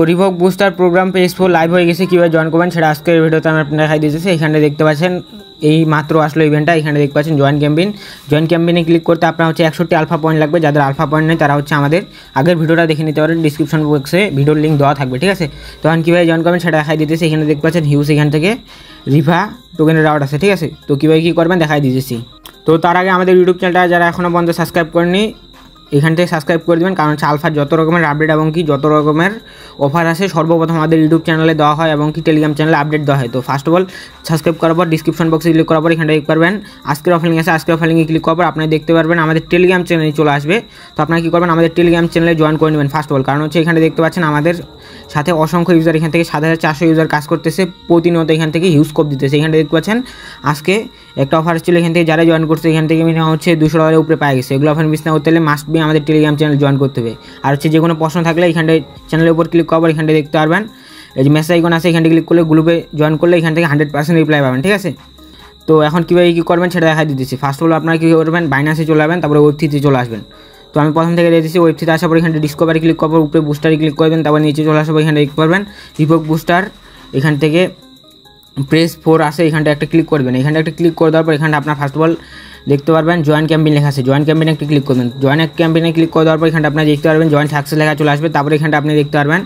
তো রিভক booster programme page 4 live হয়ে গেছে। কীভাবে জয়েন করবেন সেটা আজকের ভিডিওতে আমি আপনাদের দেখাই দিতেছি। এখানে দেখতে পাচ্ছেন এই মাত্র আসলো ইভেন্টটা। এখানে দেখতে পাচ্ছেন জয়েন ক্যাম্পেইনে ক্লিক করতে আপনার হচ্ছে 61 আলফা পয়েন্ট লাগবে। যাদের আলফা পয়েন্ট নেই তারা হচ্ছে আমাদের আগের ভিডিওটা দেখে নিতে পারেন, ডিসক্রিপশন বক্সে ভিডিওর লিঙ্ক দেওয়া থাকবে, ঠিক আছে। তখন কীভাবে জয়েন করবেন সেটা দেখাই দিতেছি। এখানে দেখতে পাচ্ছেন হিউজ এখান থেকে রিভা টোকেনের রাউট আছে, ঠিক আছে। তো কীভাবে কী করবেন দেখাই দিতেছি। তো তার আগে আমাদের ইউটিউব চ্যানেলটা যারা এখনও পর্যন্ত সাবস্ক্রাইব করেনি এখান থেকে সাবস্ক্রাইব করে দেবেন, কারণ হচ্ছে আলফার যত রকমের আপডেট এবং কি যত রকমের অফার আছে সর্বপ্রথম আমাদের ইউটিউব চ্যানেলে দেওয়া হয় এবং কি টেলিগ্রাম চ্যানেলে আপডেট দেওয়া হয়। তো ফার্স্ট অফ অল সাবস্ক্রাইব করার পর ডিসক্রিপশন বক্সে ক্লিক করার পর এখানে ক্লিক করবেন আজকের অফারিং আছে, আজকের অফারিংয়ে ক্লিক করার পর আপনি দেখতে পারবেন আমাদের টেলিগ্রাম চ্যানেলে চলে আসবে। তো আপনারা কী করবেন আমাদের টেলিগ্রাম চ্যানেলে জয়েন করে নেবেন ফার্স্ট অফ অল, কারণ হচ্ছে এখানে দেখতে পাচ্ছেন আমাদের সাথে অসংখ্য ইউজার এখান থেকে 7400 ইউজার কাজ করতেছে, প্রতিনিয়ত এখান থেকে হিউজ স্কোপ দিতেছে। এখানে দেখতে পাচ্ছেন আজকে একটা অফার ছিল, এখান থেকে যারা জয়েন করছে এখান থেকে মিনিমাম হচ্ছে $200 উপরে পাওয়া গেছে। এগুলো অফার মিস না করতে হলে মাস্ট বি আমাদের টেলিগ্রাম চ্যানেল জয়েন করতে হবে। আর হচ্ছে যে কোনো প্রশ্ন থাকলে এখানটা চ্যানেলের উপর ক্লিক করার এখানটা দেখতে পারবেন এই যে মেসেজ আইকন আছে, এখানটা ক্লিক করলে গ্রুপে জয়েন করলে এখান থেকে 100% রিপ্লাই পাবেন, ঠিক আছে। তো এখন কীভাবে কী করবেন সেটা দেখা দিতেছি। ফার্স্ট অফ অল আপনারা কী করবেন বাইনান্সে চলে যাবেন, তারপরে ওয়েব3তে চলে আসবেন। তো আমি প্রথম থেকে দিয়েছি ওয়েব3তে আসার পর এখানে ডিসকভারি ক্লিক করার উপরে বুস্টারে ক্লিক করবেন, তারপর নিচে চলে আসার পর এখানে দেখতে পারবেন রিভক বুস্টার, এখান থেকে প্রেস 4 আসে, এখানটা একটা ক্লিক করবেন। এখানটা একটা ক্লিক করে দেওয়ার পর এখানটা আপনার ফার্স্ট অফ অল দেখতে পারবেন জয়েন ক্যাম্পেইন লেখা আছে, জয়েন ক্যাম্পেইনে একটা ক্লিক করবেন। জয়েন ক্যাম্পেইনে ক্লিক করে দেওয়ার পর এখানটা আপনি দেখতে পারবেন জয়েন সাকসেস লেখা চলে আসবে। তারপরে এখানটা আপনি দেখতে পারবেন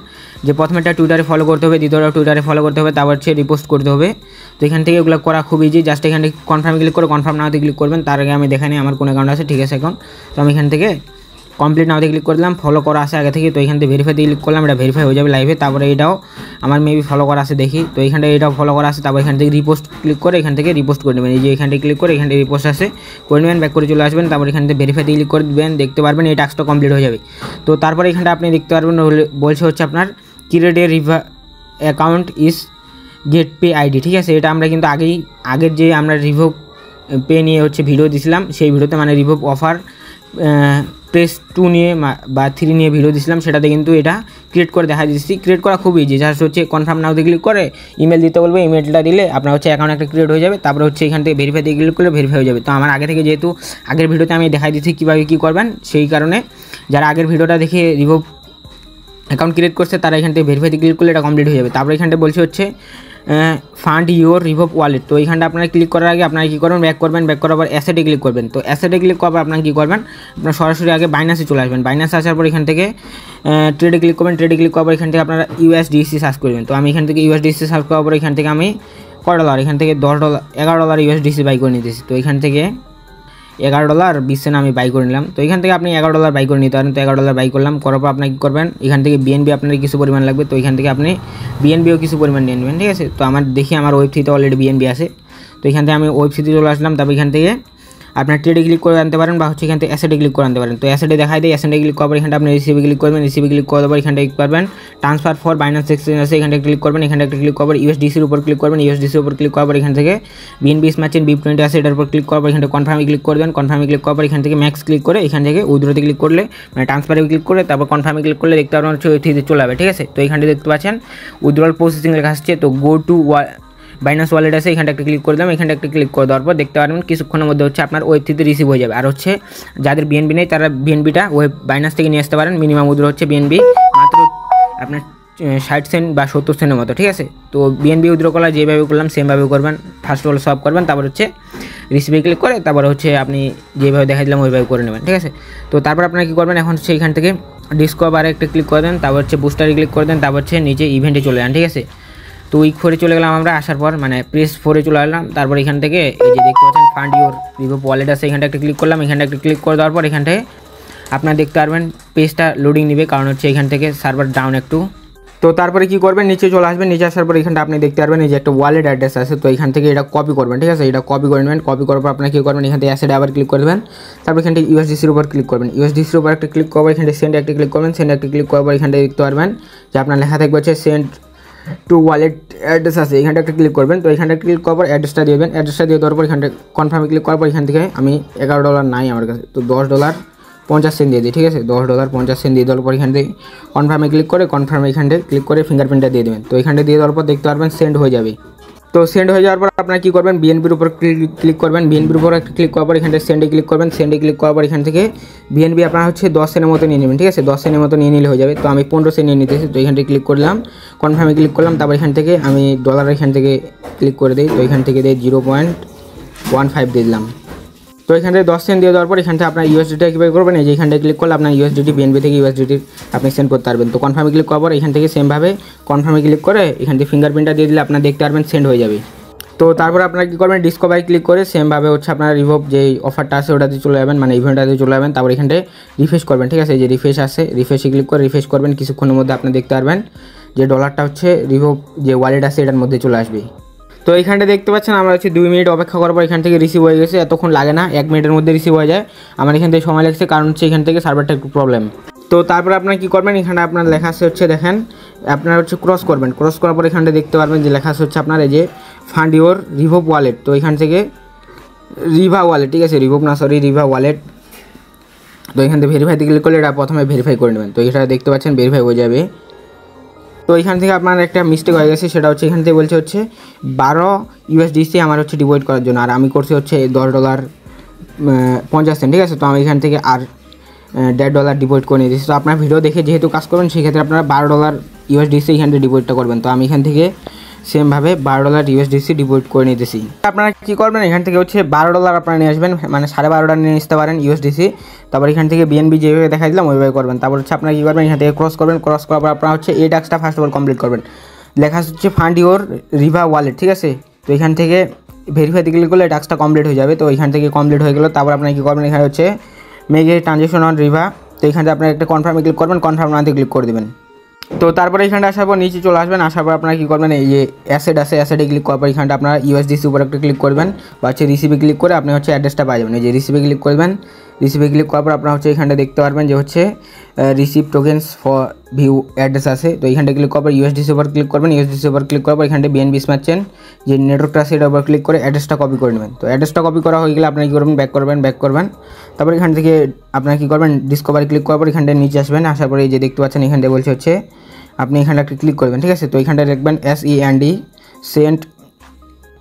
যে প্রথমেটা টুইটারে ফলো করতে হবে, দ্বিতীয়টা টুইটারে ফলো করতে হবে, তারপর হচ্ছে রিপোস্ট করতে হবে। তো এখান থেকে এগুলো করা খুব ইজি, জাস্ট এখানে কনফার্মে ক্লিক করে কনফার্ম নাওতে ক্লিক করবেন। তার আগে আমি দেখাই আমার কোন অ্যাকাউন্ট আছে, ঠিক আছে এখন। তো আমি এখান থেকে কমপ্লিট নাওতে ক্লিক করে দিলাম, ফলো করা আছে আগে থেকে। তো এখান থেকে ভেরিফাইতে ক্লিক করলাম, এটা ভেরিফাই হয়ে যাবে লাইভে। তারপরে এটাও আমার মেবি ফলো করা আছে দেখি, তো এখানটা এটাও ফলো করা আছে। তারপর এখান থেকে রিপোস্ট ক্লিক করে এখান থেকে রিপোস্ট করে নেবেন। এই যে এখানটা ক্লিক করে এখান থেকে রিপোস্ট আসে করে নেবেন, ব্যাক করে চলে আসবেন। তারপর এখান থেকে ভেরিফাইতে ক্লিক করে দেবেন, দেখতে পারবেন এই টাস্কটা কমপ্লিট হয়ে যাবে। তো তারপরে এখানটা আপনি দেখতে পারবেন বলছে হচ্ছে আপনার ক্রিয়েট এ রিভা account is get pay ID, ঠিক আছে। এটা আমরা কিন্তু আগের যে আমরা রিভোক পে নিয়ে হচ্ছে ভিডিও দিয়েছিলাম সেই ভিডিওতে মানে রিভোক অফার প্রেস 2 নিয়ে বা 3 নিয়ে ভিডিও দিয়েছিলাম, সেটাতে কিন্তু এটা ক্রিয়েট করে দেখা দিচ্ছি। ক্রিয়েট করা খুব ইজি, জাস্ট হচ্ছে কনফার্ম নাওতে ক্লিক করে ইমেল দিতে বলবে, ইমেলটা দিলে আপনার হচ্ছে অ্যাকাউন্ট একটা ক্রিয়েট হয়ে যাবে। তারপরে হচ্ছে এখান থেকে ভেরিফাইতে ক্লিক করলে ভেরিফাই হয়ে যাবে। তো আমার আগে থেকে যেহেতু আগের ভিডিওতে আমি দেখাই দিচ্ছি কীভাবে কী করবেন, সেই কারণে যারা আগের ভিডিওটা দেখে রিভোক অ্যাকাউন্ট ক্রিয়েট করছে তারা এখান থেকে ভেরিফাইতে ক্লিক করলে এটা কমপ্লিট হয়ে যাবে। তারপরে এখানটা বলছে হচ্ছে ফান্ড ইউর রিভোক ওয়ালেট। তো এইখানটা আপনারা ক্লিক করার আগে আপনারা কী করবেন ব্যাক করার পর অ্যাসেটে ক্লিক করবেন। তো অ্যাসেটে ক্লিক করার পর আপনারা কী করবেন আপনারা সরাসরি আগে বাইনান্সে চলে আসবেন। বাইনান্সে আসার পর এখান থেকে ট্রেডে ক্লিক করবেন। ট্রেডে ক্লিক করার পর এখান থেকে আপনারা USDC সার্চ করবেন। তো আমি এখান থেকে USDC সার্চ করার পর এখান থেকে আমি $11 এখান থেকে $11 USDC বাই করে নিতেছি। তো এখান থেকে $11.20 আমি বাই করে নিলাম। তো এখান থেকে আপনি $11 বাই করে নিতে পারেন। তো $11 বাই করলাম, করার পর আপনি কী করবেন এখান থেকে BNB আপনার কিছু পরিমাণ লাগবে। তো এখান থেকে আপনি BNBও কিছু পরিমাণ নিয়ে নেবেন, ঠিক আছে। তো আমার দেখি আমার ওয়েব3তে অলরেডি BNB আছে। তো এখান থেকে আমি ওয়েব3তে চলে আসলাম। তারপর এখান থেকে আপনার ট্রেডে ক্লিক করে আনতে পারেন বা হচ্ছে এখান থেকে অ্যাসেটে ক্লিক করে আনতে পারেন। তো অ্যাসেটে দেখাই দেয়, অ্যাসেটে ক্লিক করার পর এখানটা আপনি রিসিভে ক্লিক করবেন। রিসিভে ক্লিক করার পর এখানটা ক্লিক করবেন ট্রান্সফার ফর বাইনান্স এক্সচেঞ্জ আছে, এখানটা ক্লিক করবেন। এখানটা একটা ক্লিক করার পর USDCর উপর ক্লিক করবেন। USDCর উপর ক্লিক করার পর এখান থেকে BNB স্মার্চেন BIP20 আছে, এটার উপর ক্লিক করার পর এখানটা কনফার্মে ক্লিক করবেন। কনফার্মে ক্লিক করার পর এখান থেকে ম্যাক্স ক্লিক করে এখান থেকে উইথড্রোতে ক্লিক করলে মানে ট্রান্সফারে ক্লিক করে তারপর কনফার্মে ক্লিক করলে দেখতে পারবেন হচ্ছে ওয়েবসাইটে চলে যাবে, ঠিক আছে। তো এখানটা দেখতে পাচ্ছেন উইথড্রল প্রসেসিং লেখা আসছে। তো গো টু বাইনান্স ওয়ালেট আছে, এখানটা একটা ক্লিক করে দিলাম। এখানটা একটা ক্লিক করে দেওয়ার পর দেখতে পারবেন কিছুক্ষণের মধ্যে হচ্ছে আপনার ওয়েবথ্রিতে রিসিভ হয়ে যাবে। আর হচ্ছে যাদের BNB নেই তারা BNBটা বাইনান্স থেকে নিয়ে আসতে পারেন। মিনিমাম উইথড্র হচ্ছে BNB মাত্র আপনার 60 সেন্ট বা 70 সেন্টের মতো, ঠিক আছে। তো BNB উইথড্র করা যেভাবে করলাম সেমভাবে করবেন, ফার্স্ট অফ অল সব করবেন, তারপর হচ্ছে রিসিভে ক্লিক করে তারপর হচ্ছে আপনি যেভাবে দেখা দিলাম ওইভাবে করে নেবেন, ঠিক আছে। তো তারপর আপনারা কী করবেন এখন হচ্ছে এখান থেকে ডিসকভারে একটা ক্লিক করে দেন, তারপর হচ্ছে বুস্টারে ক্লিক করে দেন, তারপর হচ্ছে নিচে ইভেন্টে চলে যান, ঠিক আছে। তো উইক 4 চলে গেলাম আমরা, আসার পর মানে প্রেস 4 চলে আসলাম। তারপর এখান থেকে এই যে দেখতে পাচ্ছেন ফান্ড ইউর রিভোক ওয়ালেট আছে, এখানটা একটা ক্লিক করলাম। এখানটা একটা ক্লিক করে দেওয়ার পর এখান থেকে আপনারা দেখতে পারবেন পেজটা লোডিং নেবে, কারণ হচ্ছে এখান থেকে সার্ভার ডাউন একটু। তো তারপরে কী করবেন নিচে চলে আসবেন। নিচে আসার পর এখানটা আপনি দেখতে পারবেন এই যে একটা ওয়ালেট অ্যাড্রেস আছে। তো এখান থেকে এটা কপি করবেন, ঠিক আছে। এটা কপি করে নেবেন। কপি করার পর আপনারা কী করবেন এখান থেকে অ্যাসেটে আবার ক্লিক করবেন। তারপর এখান থেকে USDCর উপর ক্লিক করবেন। USDCর উপর একটা ক্লিক করবেন, এখান থেকে সেন্ড একটা ক্লিক করবেন। সেন্ড একটা ক্লিক করার পর এখানটা দেখতে পারবেন যে আপনার লেখা থাকবে হচ্ছে সেন্ড টু ওয়ালেট অ্যাড্রেস আছে, এখানটা একটা ক্লিক করবেন। তো এখানটা ক্লিক করার পর অ্যাড্রেসটা দিয়ে দেবেন। অ্যাড্রেসটা দিয়ে দেওয়ার পর এখানটা কনফার্মে ক্লিক করার পর এখান থেকে আমি $11 নাই আমার কাছে, তো $10.50 দিয়ে দিই, ঠিক আছে। $10.50 দিয়ে দেওয়ার পর এখান থেকে কনফার্মে ক্লিক করে কনফার্মে এখানটা ক্লিক করে ফিঙ্গারপ্রিন্টটা দিয়ে দেবেন। তো এখানটা দিয়ে দেওয়ার পর দেখতে পারবেন সেন্ড হয়ে যাবে। তো সেন্ড হয়ে যাওয়ার পর আপনারা কী করবেন, বিএনপির উপর ক্লিক করবেন। বিএনপির উপর ক্লিক করার পর এখান থেকে সেন্ডে ক্লিক করবেন। সেন্ডে ক্লিক করার পর এখান থেকে বিএনপি আপনারা হচ্ছে 10 সেন্টের মতো নিয়ে নেবেন, ঠিক আছে। 10 সেন্টের মতো নিয়ে নিলে হয়ে যাবে। তো আমি 15 সেন্ট নিয়ে নিতেছি। তো এখান থেকে ক্লিক করলাম, কনফার্মে ক্লিক করলাম। তারপর এখান থেকে আমি ডলার এখান থেকে ক্লিক করে দিই। তো এখান থেকে দিই 0.15 দিয়ে দিলাম। তো এখান থেকে 10 সেন্ট দিয়ে দেওয়ার পর এখান থেকে আপনার ইউএসডিটা কীভাবে করবেন, এই যে এখানটায় ক্লিক করলে আপনার ইউএসডিটি বিএনপি থেকে ইউএসডিটি আপনি সেন্ড করতে পারবেন। তো কনফার্মে ক্লিক করার পর এখান থেকে সেমভাবে কনফার্মে ক্লিক করে এখান থেকে ফিঙ্গারপ্রিন্টটা দিয়ে দিলে আপনার দেখতে পারবেন সেন্ড হয়ে যাবে। তো তারপর আপনারা কী করবেন, ডিসকভারি ক্লিক করে সেমভাবে হচ্ছে আপনার রিভোভ যে অফারটা আছে ওটাতে চলে যাবেন, মানে ইভেন্টটাতে চলে যাবেন। তারপর এখানটায় রিফ্রেশ করবেন, ঠিক আছে। যে রিফ্রেশ আছে, রিফ্রেশে ক্লিক করে রিফ্রেশ করবেন। কিছুক্ষণের মধ্যে আপনি দেখতে পারবেন যে ডলারটা হচ্ছে রিভোভ যে ওয়ালেট আছে এটার মধ্যে চলে আসবে। তো এইখানটা দেখতে পাচ্ছেন আমরা হচ্ছে 2 মিনিট অপেক্ষা করার পর এখান থেকে রিসিভ হয়ে গেছে। এতক্ষণ লাগে না, 1 মিনিটের মধ্যে রিসিভ হয়ে যায়। আমার এখান থেকে সময় লাগছে কারণ হচ্ছে এখান থেকে সার্ভারটা একটু প্রবলেম। তো তারপর আপনারা কী করবেন, এখানে আপনার লেখা আছে হচ্ছে দেখেন, আপনারা হচ্ছে ক্রস করবেন। ক্রস করার পর এখানটা দেখতে পারবেন যে লেখা আছে হচ্ছে আপনার এই যে ফান্ড ইওর রিভোভ ওয়ালেট। তো এখান থেকে রিভা ওয়ালেট, ঠিক আছে, রিভোভ না সরি রিভা ওয়ালেট। তো এখান থেকে ভেরিফাইতে ক্লিক করলে এটা প্রথমে ভেরিফাই করে নেবেন। তো এটা দেখতে পাচ্ছেন ভেরিফাই হয়ে যাবে। তো এখান থেকে আপনার একটা মিস্টেক হয়ে গেছে, সেটা হচ্ছে এখান থেকে বলছে হচ্ছে 12 USDC আমার হচ্ছে ডিপোজিট করার জন্য, আর আমি করছি হচ্ছে $10.50, ঠিক আছে। তো আমি এখান থেকে আর $1.5 ডিপোজিট করে নিয়েছি। তো আপনার ভিডিও দেখে যেহেতু কাজ করবেন সেক্ষেত্রে আপনারা $12 USDC এখান থেকে ডিপোজিটটা করবেন। তো আমি এখান থেকে সেমভাবে $12 USDC ডিপোজিট করে নিতেছি। আপনারা কী করবেন, এখান থেকে হচ্ছে $12 আপনারা নিয়ে আসবেন, মানে $12.5 নিয়ে আসতে পারেন USDC। তারপর এখান থেকে বিএনবি যেভাবে দেখা দিলাম ওইভাবে করবেন। তারপর হচ্ছে আপনারা কী করবেন, এখান থেকে ক্রস করবেন। ক্রস করার পর আপনারা হচ্ছে এই টাস্কটা ফার্স্ট অফ অল কমপ্লিট করবেন। লেখা হচ্ছে ফান্ড ইওর রিভা ওয়ালেট, ঠিক আছে। তো এখান থেকে ভেরিফাইতে ক্লিক করলে টাস্কটা কমপ্লিট হয়ে যাবে। তো এখান থেকে কমপ্লিট হয়ে গেল। তারপর আপনারা কী করবেন, এখানে হচ্ছে make a transaction on Riva. তো এখান থেকে আপনারা একটা কনফার্মে ক্লিক করবেন, কনফার্ম নাতে ক্লিক করে দেবেন। তো তারপরে এখানটা আসার পর নিচে চলে আসবেন। আসার পর আপনারা কী করবেন, এই যে অ্যাসেট আছে, অ্যাসেটে ক্লিক করার পর এখানটা আপনারা USDC উপর একটা ক্লিক করবেন, বা হচ্ছে রিসিভে ক্লিক করে আপনি হচ্ছে অ্যাড্রেসটা পাই যাবেন। এই যে রিসিভে ক্লিক করবেন। রিসিভে ক্লিক করার পর আপনারা হচ্ছে এখানটা দেখতে পারবেন যে হচ্ছে receive tokens for view address আছে। তো এখানটা ক্লিক করার পর USDC উপর ক্লিক করবেন। USDC উপর ক্লিক করার পর এখানটা BNB স্মার্ট চেন যে নেটওয়ার্কটা আছে এটার উপর ক্লিক করে অ্যাড্রেসটা কপি করে নেবেন। তো অ্যাড্রেসটা কপি করা হয়ে গেলে আপনারা কী করবেন, ব্যাক করবেন। তারপর এখান থেকে আপনারা কী করবেন, ডিসকভারি ক্লিক করার পর এখানটা নিচে আসবেন। আসার পরে এই যে দেখতে পাচ্ছেন এখানটা বলছে হচ্ছে আপনি এখানটা একটা ক্লিক করবেন, ঠিক আছে। তো এখানটা লিখবেন SEND সেন্ড।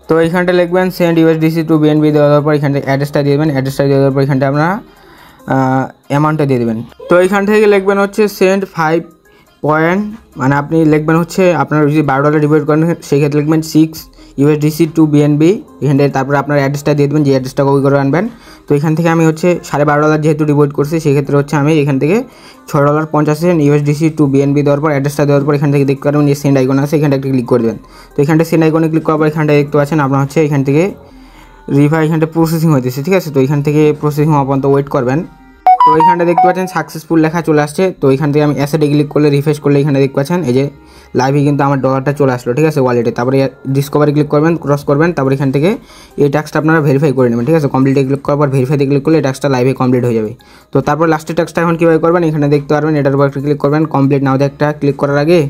তো এইখানটা লিখবেন সেন্ড USDC টু BNB দেওয়ার পর এখানটা অ্যাড্রেসটা দিয়ে দেবেন। অ্যাড্রেসটা দেওয়ার পর এখানটা আপনারা অ্যামাউন্টটা দিয়ে দেবেন। তো এইখান থেকে লিখবেন হচ্ছে সেন্ড 5 পয়েন্ট, মানে আপনি লিখবেন হচ্ছে আপনার যদি $12 ডিপোজিট করেন সেই ক্ষেত্রে লিখবেন 6 USDC টু BNB। এখানটায় তারপর আপনার অ্যাড্রেসটা দিয়ে দেবেন, যে অ্যাড্রেসটা কপি করে আনবেন। তো এখান থেকে আমি হচ্ছে $12.5 যেহেতু ডিপোজিট করছি সেক্ষেত্রে হচ্ছে আমি এখান থেকে $6.50 USDC টু BNB দেওয়ার পর অ্যাড্রেসটা দেওয়ার পর এখান থেকে দেখতে পারবেন যে সেন্ড আইকন আছে, এখানটা একটা ক্লিক করে দেবেন। তো এখানটা সেন্ড আইকনে ক্লিক করার পর এখানটা দেখতে পাচ্ছেন আপনার হচ্ছে এখান থেকে রিভা এখানটা প্রসেসিং হইতেছে, ঠিক আছে। তো এখান থেকে প্রসেসিং হওয়া পর্যন্ত ওয়েট করবেন। তো এইখানটা দেখতে পাচ্ছেন সাকসেসফুল লেখা চলে আসছে। তো এখান থেকে আমি অ্যাসেটে ক্লিক করলে রিফ্রেশ করলে এখানে দেখতে পাচ্ছেন এই যে লাইভে কিন্তু আমার ডলারটা চলে আসলো, ঠিক আছে, ওয়ালেটে। তারপরে ডিসকভারি ক্লিক করবেন, ক্রস করবেন। তারপর এখান থেকে এই টাস্কটা আপনারা ভেরিফাই করে নেবেন, ঠিক আছে। কমপ্লিটে ক্লিক করার পর ভেরিফাইতে ক্লিক করলে এই টাস্কটা লাইভে কমপ্লিট হয়ে যাবে। তো তারপর লাস্টের টাস্কটা এখন কীভাবে করবেন এখানে দেখতে পারবেন। এটার উপর একটা ক্লিক করবেন, কমপ্লিট নাও একটা ক্লিক করার আগে।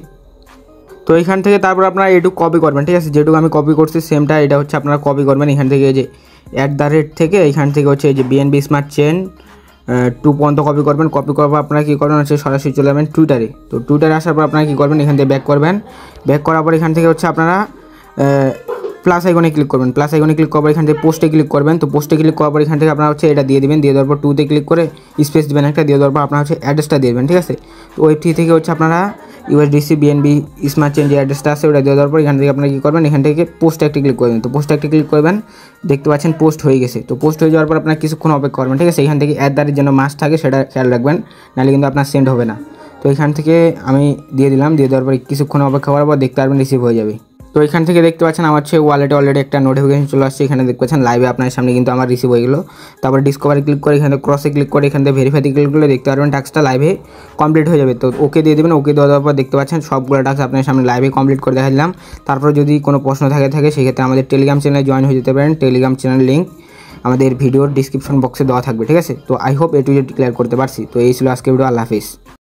তো এইখান থেকে তারপর আপনারা এটুকু কপি করবেন, ঠিক আছে। যেটুকু আমি কপি করছি সেমটা এটা হচ্ছে আপনারা কপি করবেন। এখান থেকে এই যে @ থেকে এইখান থেকে হচ্ছে এই যে BNB স্মার্ট চেন 2 পর্যন্ত কপি করবেন। কপি করার পর আপনারা কী করবেন হচ্ছে সরাসরি চলে যাবেন টুইটারে। তো টুইটারে আসার পর আপনারা কী করবেন, এখান থেকে ব্যাক করবেন। ব্যাক করার পর এখান থেকে হচ্ছে আপনারা প্লাস আইকনে ক্লিক করবেন। প্লাস আইকনে ক্লিক করার পর এখান থেকে পোস্টে ক্লিক করবেন। তো পোস্টে ক্লিক করার পর এখান থেকে আপনারা হচ্ছে এটা দিয়ে দেবেন। দিয়ে দেওয়ার পর 2তে ক্লিক করে স্পেস দেবেন একটা, দিয়ে দেওয়ার পর আপনারা হচ্ছে অ্যাড্রেসটা দিয়ে দেবেন, ঠিক আছে। তো ওয়েব থেকে হচ্ছে আপনারা USDC BNB স্মার্ট চেন যে অ্যাড্রেসটা আছে ওটা দিয়ে দেওয়ার পর এখান থেকে আপনারা কী করবেন, এখান থেকে পোস্টে একটা ক্লিক করবেন। তো পোস্টে একটা ক্লিক করবেন, দেখতে পাচ্ছেন পোস্ট হয়ে গেছে। তো পোস্ট হয়ে যাওয়ার পর আপনারা কিছুক্ষণ অপেক্ষা করবেন, ঠিক আছে। এখান থেকে @ যেন মাস থাকে সেটা খেয়াল রাখবেন, নাহলে কিন্তু আপনার সেন্ড হবে না। তো এখান থেকে আমি দিয়ে দিলাম। দিয়ে দেওয়ার পর কিছুক্ষণ অপেক্ষা করার পর দেখতে পারবেন রিসিভ হয়ে যাবে। তো এখান থেকে দেখতে পাচ্ছেন আমার হচ্ছে ওয়ালেটে অলরেডি একটা নোটিফিকেশন চলে আসছে। এখানে দেখতে পাচ্ছেন লাইভে আপনার সামনে কিন্তু আমার রিসিভ হয়ে গেলো। তারপর ডিসকভারি ক্লিক করে এখানে ক্রসে ক্লিক করে এখান থেকে ভেরিফাইতে ক্লিক করলে দেখতে পারবেন টাস্কটা লাইভে কমপ্লিট হয়ে যাবে। তো ওকে দিয়ে দেবেন। ওকে দেওয়ার পর দেখতে পাচ্ছেন সবগুলো টাস্ক আপনার সামনে লাইভে কমপ্লিট করে দেখা দিলাম। তারপর যদি কোনো প্রশ্ন থাকে সেক্ষেত্রে আমাদের টেলিগ্রাম চ্যানেলে জয়েন হয়ে যেতে পারেন। টেলিগ্রাম চ্যানেল লিঙ্ক আমাদের ভিডিওর ডিসক্রিপশন বক্সে দেওয়া থাকবে, ঠিক আছে। তো আই হোপ এটু ক্লিয়ার করতে পারছি। তো এই ছিল আজকে ভিডিও। আল্লাহ হাফিজ।